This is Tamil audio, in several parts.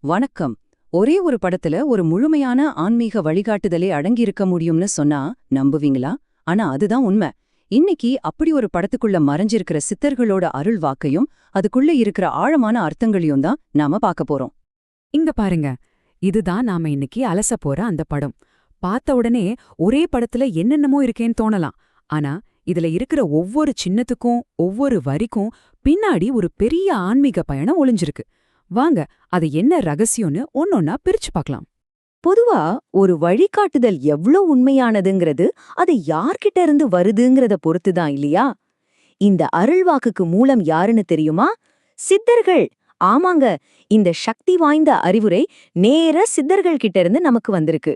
வணக்கம். ஒரே ஒரு படத்துல ஒரு முழுமையான ஆன்மீக வழிகாட்டுதலே அடங்கியிருக்க முடியும்னு சொன்னா நம்புவீங்களா? ஆனா அதுதான் உண்மை. இன்னைக்கு அப்படி ஒரு படத்துக்குள்ள மறைஞ்சிருக்கிற சித்தர்களோட அருள் வாக்கையும் அதுக்குள்ள இருக்கிற ஆழமான அர்த்தங்களையும் தான் நாம பார்க்க போறோம். இங்க பாருங்க, இதுதான் நாம இன்னைக்கு அலச போற அந்த படம். பார்த்த உடனே ஒரே படத்துல என்னென்னமோ இருக்கேன்னு தோணலாம். ஆனா இதுல இருக்கிற ஒவ்வொரு சின்னத்துக்கும் ஒவ்வொரு வரிக்கும் பின்னாடி ஒரு பெரிய ஆன்மீக பயணம் ஒளிஞ்சிருக்கு. வாங்க, அது என்ன ரகசியம்னு ஒன்னொன்னா பிரிச்சு பார்க்கலாம். பொதுவா ஒரு வழிகாட்டுதல் எவ்ளோ உண்மையானதுங்கிறது அது யார்கிட்ட இருந்து வருதுங்கிறத பொறுத்துதான் இல்லையா? இந்த அருள்வாக்குக்கு மூலம் யாருன்னு தெரியுமா? சித்தர்கள். ஆமாங்க, இந்த சக்தி வாய்ந்த அறிவுரை நேர சித்தர்கள் கிட்ட இருந்து நமக்கு வந்திருக்கு.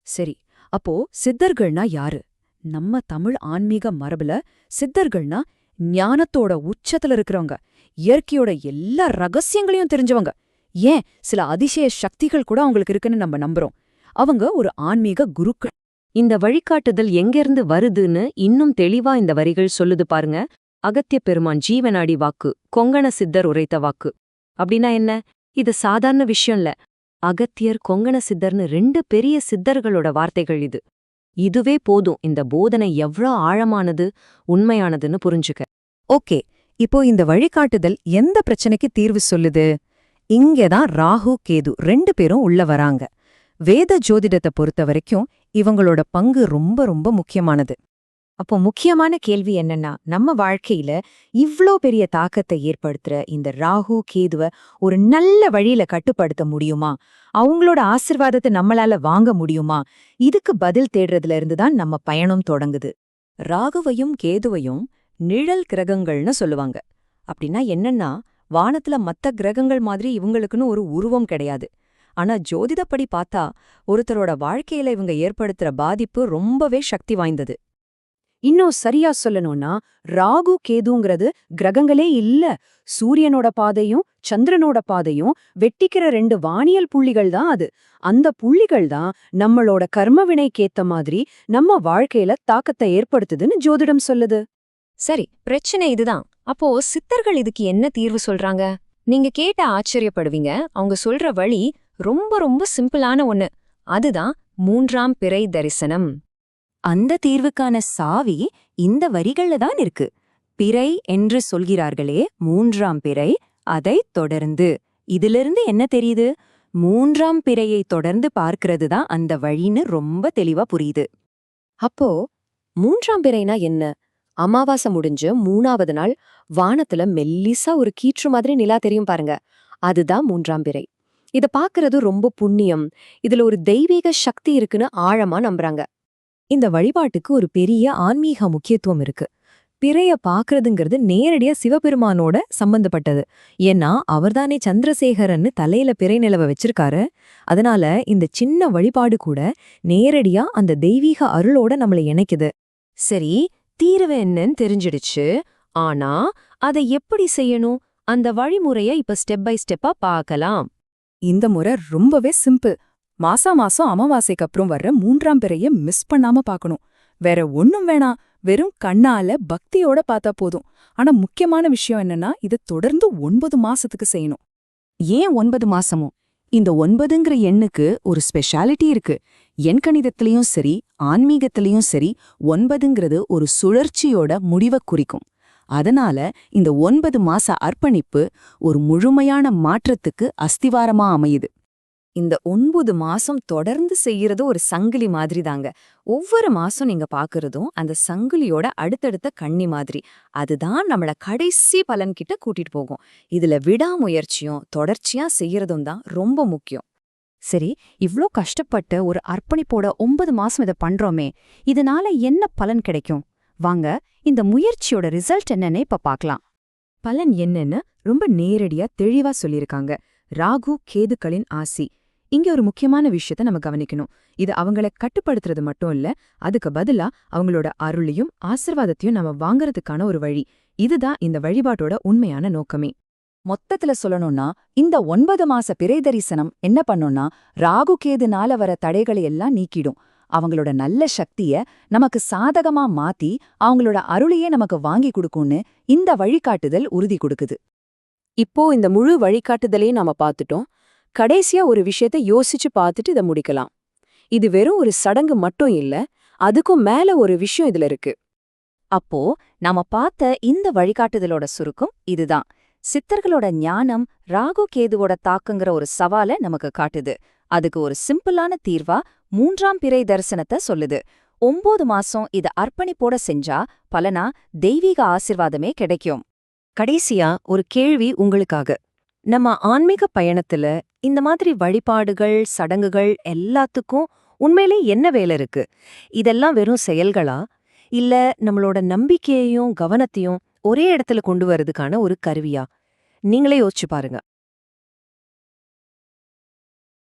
சரி, அப்போ சித்தர்கள்னா யாரு? நம்ம தமிழ் ஆன்மீக மரபுல சித்தர்கள்னா ஞானத்தோட உச்சத்துல இருக்கிறவங்க, இயற்கையோட எல்லா ரகசியங்களையும் தெரிஞ்சவங்க, ஏன் சில அதிசய சக்திகள் கூட அவங்களுக்கு இருக்குன்னு நம்ம நம்புறோம். அவங்க ஒரு ஆன்மீக குருக்கள். இந்த வழிகாட்டுதல் எங்கிருந்து வருதுன்னு இன்னும் தெளிவா இந்த வரிகள் சொல்லுது பாருங்க. அகத்திய பெருமான் ஜீவனாடி வாக்கு, கொங்கண சித்தர் உரைத்த வாக்கு. அப்படின்னா என்ன? இது சாதாரண விஷயம் இல்ல. அகத்தியர், கொங்கண சித்தர்னு ரெண்டு பெரிய சித்தர்களோட வார்த்தைகள் இது. இதுவே போதும் இந்த போதனை எவ்ளோ ஆழமானது, உண்மையானதுன்னு புரிஞ்சுக்க. ஓகே, இப்போ இந்த வழிகாட்டுதல் எந்த பிரச்சனைக்கு தீர்வு சொல்லுது? இங்கேதான் ராகு கேது ரெண்டு பேரும் உள்ள வராங்க. வேத ஜோதிடத்தை பொறுத்த வரைக்கும் இவங்களோட பங்கு ரொம்ப ரொம்ப முக்கியமானது. அப்போ முக்கியமான கேள்வி என்னன்னா, நம்ம வாழ்க்கையில இவ்ளோ பெரிய தாக்கத்தை ஏற்படுத்துற இந்த ராகு கேதுவ ஒரு நல்ல வழியில கட்டுப்படுத்த முடியுமா? அவங்களோட ஆசிர்வாதத்தை நம்மளால வாங்க முடியுமா? இதுக்கு பதில் தேடுறதுல இருந்துதான் நம்ம பயணம் தொடங்குது. ராகுவையும் கேதுவையும் நிழல் கிரகங்கள்னு சொல்லுவாங்க. அப்படின்னா என்னன்னா, வானத்துல மத்த கிரகங்கள் மாதிரி இவங்களுக்குன்னு ஒரு உருவம் கிடையாது. ஆனா ஜோதிடப்படி பார்த்தா ஒருத்தரோட வாழ்க்கையில இவங்க ஏற்படுத்துற பாதிப்பு ரொம்பவே சக்தி வாய்ந்தது. இன்னும் சரியா சொல்லணும்னா, ராகு கேதுங்கிறது கிரகங்களே இல்ல. சூரியனோட பாதையும் சந்திரனோட பாதையும் வெட்டிக்கிற ரெண்டு வானியல் புள்ளிகள் தான் அது. அந்த புள்ளிகள் தான் நம்மளோட கர்மவினைக்கேத்த மாதிரி நம்ம வாழ்க்கையில தாக்கத்தை ஏற்படுத்துதுன்னு ஜோதிடம் சொல்லுது. சரி, பிரச்சனை இதுதான். அப்போ சித்தர்கள் இதுக்கு என்ன தீர்வு சொல்றாங்க? நீங்க கேட்ட ஆச்சரியப்படுவீங்க. அவங்க சொல்ற வழி ரொம்ப ரொம்ப சிம்பிளான ஒண்ணு. அதுதான் மூன்றாம் பிறை தரிசனம். அந்த தீர்வுக்கான சாவி இந்த வரிகள்ல தான் இருக்கு. பிறை என்று சொல்கிறார்களே, மூன்றாம் பிறை, அதைத் தொடர்ந்து. இதிலிருந்து என்ன தெரியுது? மூன்றாம் பிறையை தொடர்ந்து பார்க்கிறது தான் அந்த வழின்னு ரொம்ப தெளிவா புரியுது. அப்போ மூன்றாம் பிறைனா என்ன? அமாவாசை முடிஞ்சு 3வது நாள் வானத்துல மெல்லிசா ஒரு கீற்று மாதிரி நிலா தெரியும் பாருங்க, அதுதான் மூன்றாம் பிறை. இத பாக்குறது ரொம்ப புண்ணியம். இதுல ஒரு தெய்வீக சக்தி இருக்குன்னு ஆழமா நம்புறாங்க. இந்த வழிபாட்டுக்கு ஒரு பெரிய ஆன்மீக முக்கியத்துவம் இருக்கு. பிறைய பாக்குறதுங்கிறது நேரடியா சிவபெருமானோட சம்பந்தப்பட்டது. ஏன்னா அவர்தானே சந்திரசேகரன்னு தலையில பிறை நிலவ வச்சிருக்காரு. அதனால இந்த சின்ன வழிபாடு கூட நேரடியா அந்த தெய்வீக அருளோட நம்மளை இணைக்குது. சரி, தீர்வு என்னன்னு தெரிஞ்சிடுச்சு. ஆனா அதை எப்படி செய்யணும்? அந்த வழிமுறைய இப்ப ஸ்டெப் பை ஸ்டெப்பா பார்க்கலாம். இந்த முறை ரொம்பவே சிம்பிள். மாசம் அமாவாசைக்கு அப்புறம் வர்ற மூன்றாம் பிறைய மிஸ் பண்ணாம பார்க்கணும். வேற ஒண்ணும் வேணாம், வெறும் கண்ணால பக்தியோட பார்த்தா போதும். ஆனா முக்கியமான விஷயம் என்னன்னா, இதை தொடர்ந்து 9 மாசத்துக்கு செய்யணும். ஏன் 9 மாசமும்? இந்த 9ங்கிற எண்ணுக்கு ஒரு ஸ்பெஷாலிட்டி இருக்கு. எண்கணிதத்திலயும் சரி, ஆன்மீகத்திலயும் சரி, 9ங்கிறது ஒரு சுழற்சியோட முடிவை குறிக்கும். அதனால இந்த 9 மாச அர்ப்பணிப்பு ஒரு முழுமையான மாற்றத்துக்கு அஸ்திவாரமா அமையுது. இந்த 9 மாசம் தொடர்ந்து செய்யறது ஒரு சங்கிலி மாதிரி தாங்க. ஒவ்வொரு மாசம் நீங்க பாக்குறதும் அந்த சங்கிலியோட அடுத்தடுத்த கண்ணி மாதிரி. அதுதான் நம்மள கடைசி பலன்கிட்ட கூட்டிட்டு போகும். இதுல விடாமுயற்சியும் தொடர்ச்சியா செய்யறதும் தான் ரொம்ப முக்கியம். சரி, இவ்ளோ கஷ்டப்பட்டு ஒரு அர்ப்பணிப்போட 9 மாசம் இதை பண்றோமே, இதனால என்ன பலன் கிடைக்கும்? வாங்க, இந்த முயற்சியோட ரிசல்ட் என்னன்னு இப்ப பார்க்கலாம். பலன் என்னன்னு ரொம்ப நேரடியா தெளிவா சொல்லியிருக்காங்க. ராகு கேதுக்களின் ஆசி. இங்க ஒரு முக்கியமான விஷயத்த நம்ம கவனிக்கணும். இது அவங்கள கட்டுப்படுத்துறது மட்டும் இல்ல, அதுக்கு பதிலா அவங்களோட அருளையும் ஆசிர்வாதத்தையும் நம்ம வாங்கறதுக்கான ஒரு வழி. இதுதான் இந்த வழிபாட்டோட உண்மையான நோக்கமே. மொத்தத்துல சொல்லணும்னா, இந்த 9 மாச பிறை தரிசனம் என்ன பண்ணும்னா, ராகு கேதுனால வர தடைகளை எல்லாம் நீக்கிடும். அவங்களோட நல்ல சக்திய நமக்கு சாதகமா மாத்தி அவங்களோட அருளையே நமக்கு வாங்கி கொடுக்கும்னு இந்த வழிகாட்டுதல் உறுதி கொடுக்குது. இப்போ இந்த முழு வழிகாட்டுதலையும் நாம பார்த்துட்டோம். கடைசியா ஒரு விஷயத்த யோசிச்சு பார்த்துட்டு இதை முடிக்கலாம். இது வெறும் ஒரு சடங்கு மட்டும் இல்ல, அதுக்கும் மேல ஒரு விஷயம் இதுல இருக்கு. அப்போ நாம பார்த்த இந்த வழிகாட்டுதலோட சுருக்கம் இதுதான். சித்தர்களோட ஞானம் ராகு கேதுவோட தாக்குங்கிற ஒரு சவாலை நமக்கு காட்டுது. அதுக்கு ஒரு சிம்பிளான தீர்வா 3ஆம் பிறை தரிசனத்தை சொல்லுது. 9 மாசம் இத அர்ப்பணிப்போட செஞ்சா பலனா தெய்வீக ஆசிர்வாதமே கிடைக்கும். கடைசியா ஒரு கேள்வி உங்களுக்காக. நம்ம ஆன்மீக பயணத்துல இந்த மாதிரி வழிபாடுகள், சடங்குகள் எல்லாத்துக்கும் உண்மையிலே என்ன வேலை இருக்கு? இதெல்லாம் வெறும் செயல்களா? இல்ல நம்மளோட நம்பிக்கையையும் கவனத்தையும் ஒரே இடத்துல கொண்டு வரதுக்கான ஒரு கருவியா? நீங்களே யோசிச்சு பாருங்க.